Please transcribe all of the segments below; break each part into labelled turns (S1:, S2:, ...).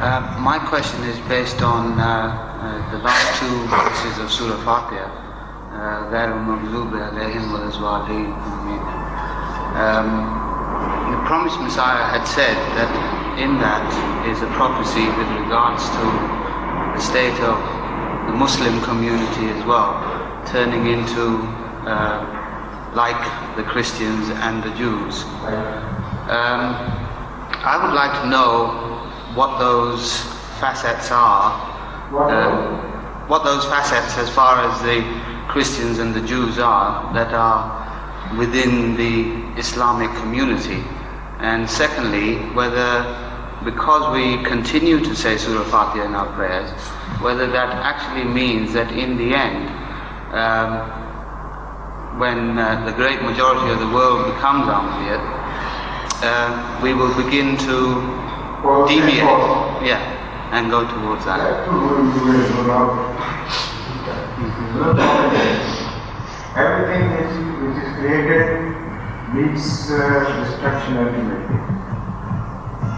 S1: My question is based on the last two verses of Surah Fatiha, غَيْرُ الْمَغْضُوبِ عَلَيْهِمْ وَلَا الضَّالِّينَ. The promised Messiah had said that in that is a prophecy with regards to the state of the Muslim community as well, turning into like the Christians and the Jews. I would like to know what those facets are, what those facets as far as the Christians and the Jews are that are within the Islamic community. And secondly, whether, because we continue to say Surah Fatiha in our prayers, whether that actually means that in the end, when the great majority of the world becomes Ahmadiyyat, we will begin to deviate, and go towards that.
S2: Everything which is created meets destruction ultimately,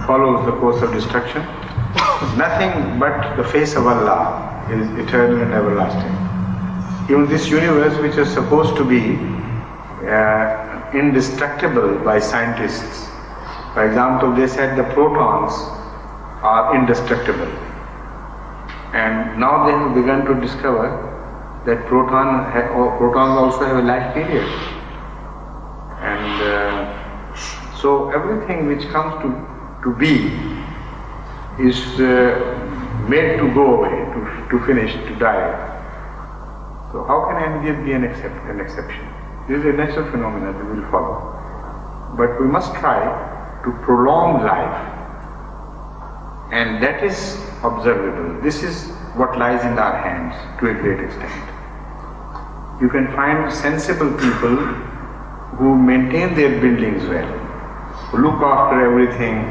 S2: follows the course of destruction. Nothing but the face of Allah is eternal and everlasting. Even this universe, which is supposed to be indestructible by scientists, for example, they said the protons are indestructible, and now they have begun to discover that protons also have a life period, and so everything which comes to be is made to go away, to finish, to die. So how can Ahmadiyyat be an exception? This is a natural phenomenon that will follow, but we must try to prolong life, and that is observable. This is what lies in our hands to a great extent. You can find sensible people who maintain their buildings well, who look after everything.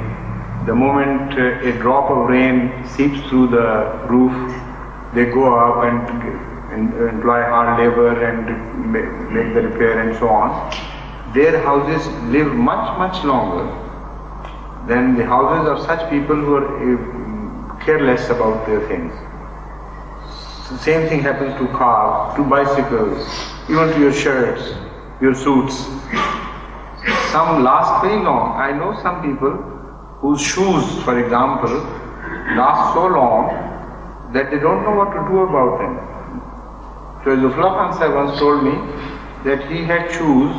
S2: The moment a drop of rain seeps through the roof, they go up and employ hard labor and make the repair and so on. Their houses live much, much longer than the houses of such people who are careless about their things. The same thing happens to cars, to bicycles, even to your shirts, your suits. Some last very long. I know some people whose shoes, for example, last so long that they don't know what to do about them. So Zulfullah Khan Sahib once told me that he had shoes,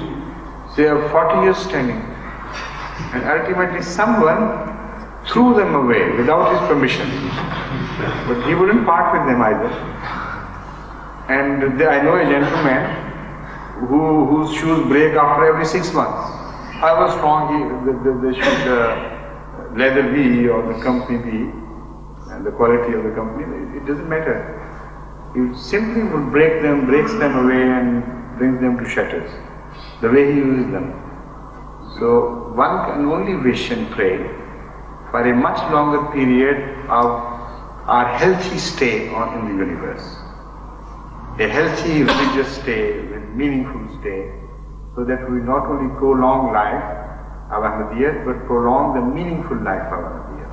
S2: say, of 40 years standing, and ultimately someone threw them away without his permission. But he wouldn't part with them either. And I know a gentleman whose shoes break after every 6 months. However strong the leather be or the company be, and the quality of the company, it doesn't matter. He simply would breaks them away and brings them to shatters, the way he uses them. So one can only wish and pray for a much longer period of our healthy stay in the universe. A healthy religious stay, a meaningful stay, so that we not only prolong life of Ahmadiyyat, but prolong the meaningful life of Ahmadiyyat.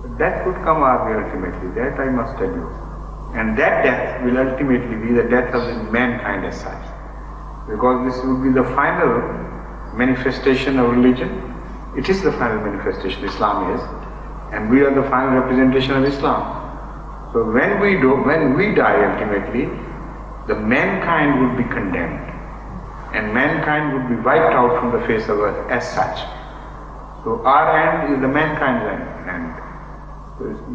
S2: But that would come our way ultimately, that I must tell you. And that death will ultimately be the death of mankind as such. Because this will be the final manifestation of religion. It is the final manifestation, Islam is, and we are the final representation of Islam. So when we die ultimately, the mankind would be condemned, and mankind would be wiped out from the face of earth as such. So our end is the mankind's end.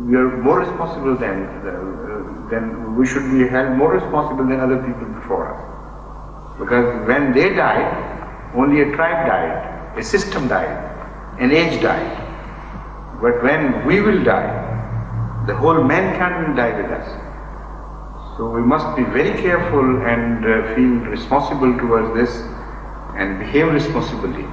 S2: We are more responsible than we should be held more responsible than other people before us. Because when they died, only a tribe died, a system died, an age died. But when we will die, the whole mankind will die with us. So we must be very careful and feel responsible towards this and behave responsibly.